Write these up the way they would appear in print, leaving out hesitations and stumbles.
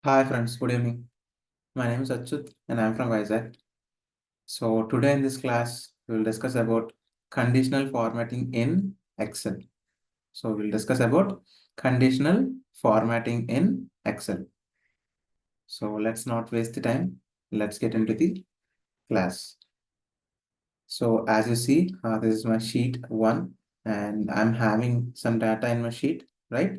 Hi friends, good evening. My name is Achyut and I'm from Vizag. So today in this class, we will discuss about conditional formatting in Excel. So we'll discuss about conditional formatting in Excel. So let's not waste the time. Let's get into the class. So as you see, this is my sheet 1 and I'm having some data in my sheet, right?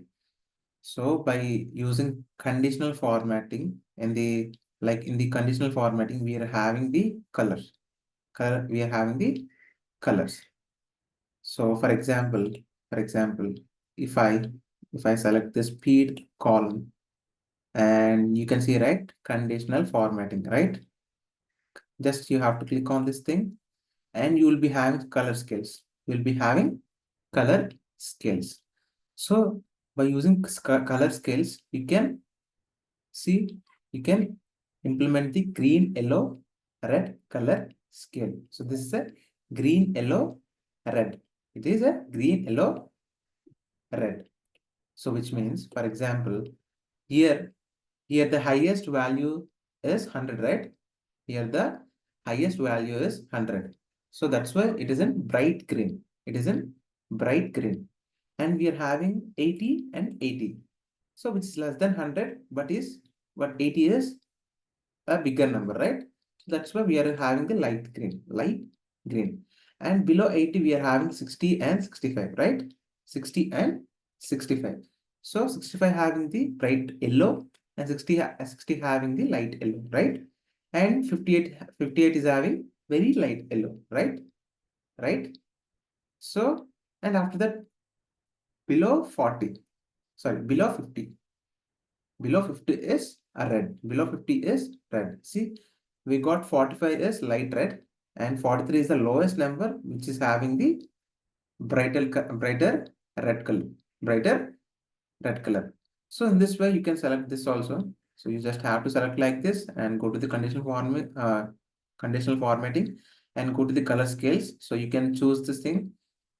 So by using conditional formatting in the conditional formatting, we are having the colors. We are having the colors. So for example, if I if I select the speed column and you can see right conditional formatting, right? Just you have to click on this thing and you will be having color scales. You'll be having color scales. So by using color scales, you can see, you can implement the green, yellow, red color scale. So this is a green, yellow, red. It is a green, yellow, red. So which means, for example, here, here the highest value is 100, right? Here the highest value is 100. So that's why it is in bright green. It is in bright green. And we are having 80 and 80. So which is less than 100, but 80 is a bigger number, right? So that's why we are having the light green. And below 80, we are having 60 and 65, right? 60 and 65. So 65 having the bright yellow and 60 having the light yellow, right? And 58 is having very light yellow, right? Right? So, and after that, below 40, sorry, below 50. Below 50 is a red. Below 50 is red. See, we got 45 is light red and 43 is the lowest number which is having the brighter red color. Brighter red color. So in this way you can select this also. So you just have to select like this and go to the conditional formatting and go to the color scales. So you can choose this thing.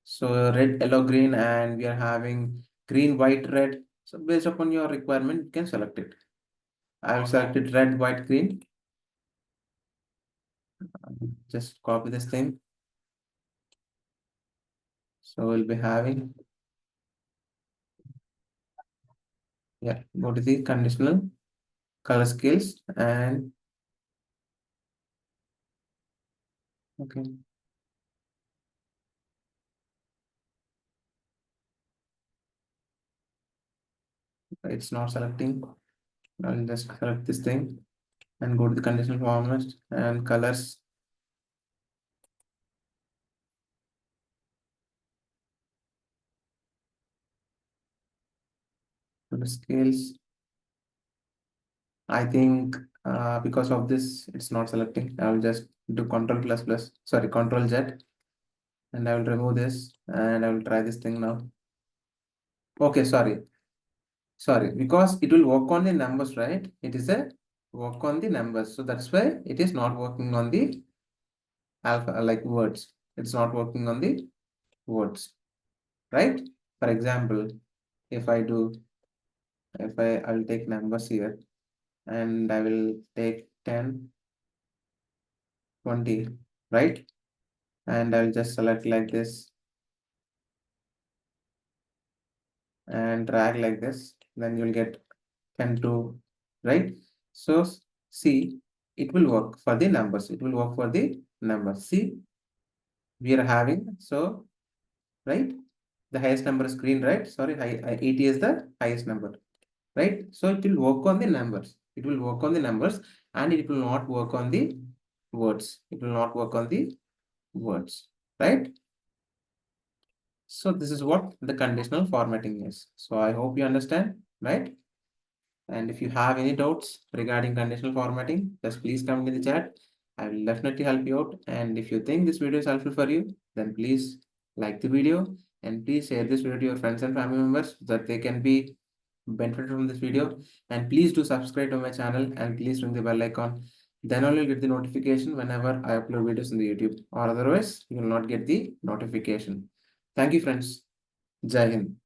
So red, yellow, green, and we are having green, white, red. So based upon your requirement, you can select it. I have selected red, white, green. Just copy this thing. So we'll be having, yeah, go to the conditional color scales and okay. It's not selecting. I'll just select this thing and go to the conditional format and colors. To the scales. I think because of this, it's not selecting. I will just do Control plus plus, sorry, Control Z, and I will remove this and I will try this thing now. Okay, sorry, because it will work on the numbers, right? It is a work on the numbers. So that's why it is not working on the alpha, like words. It's not working on the words, right? For example, if I do, I'll take numbers here and I will take 10, 20, right? And I'll just select like this and drag like this. Then you'll get 10 to, right? So see, it will work for the numbers. It will work for the numbers. See, we are having, so, right? The highest number is green, right? Sorry, 80 is the highest number, right? So it will work on the numbers. It will work on the numbers and it will not work on the words. It will not work on the words, right? So this is what the conditional formatting is. So I hope you understand, right? And if you have any doubts regarding conditional formatting, just please comment in the chat. I will definitely help you out. And if you think this video is helpful for you, then please like the video and please share this video to your friends and family members so that they can be benefited from this video. And please do subscribe to my channel and please ring the bell icon. Then only you'll get the notification whenever I upload videos in the YouTube, or otherwise you will not get the notification. Thank you, friends. Jai Hind.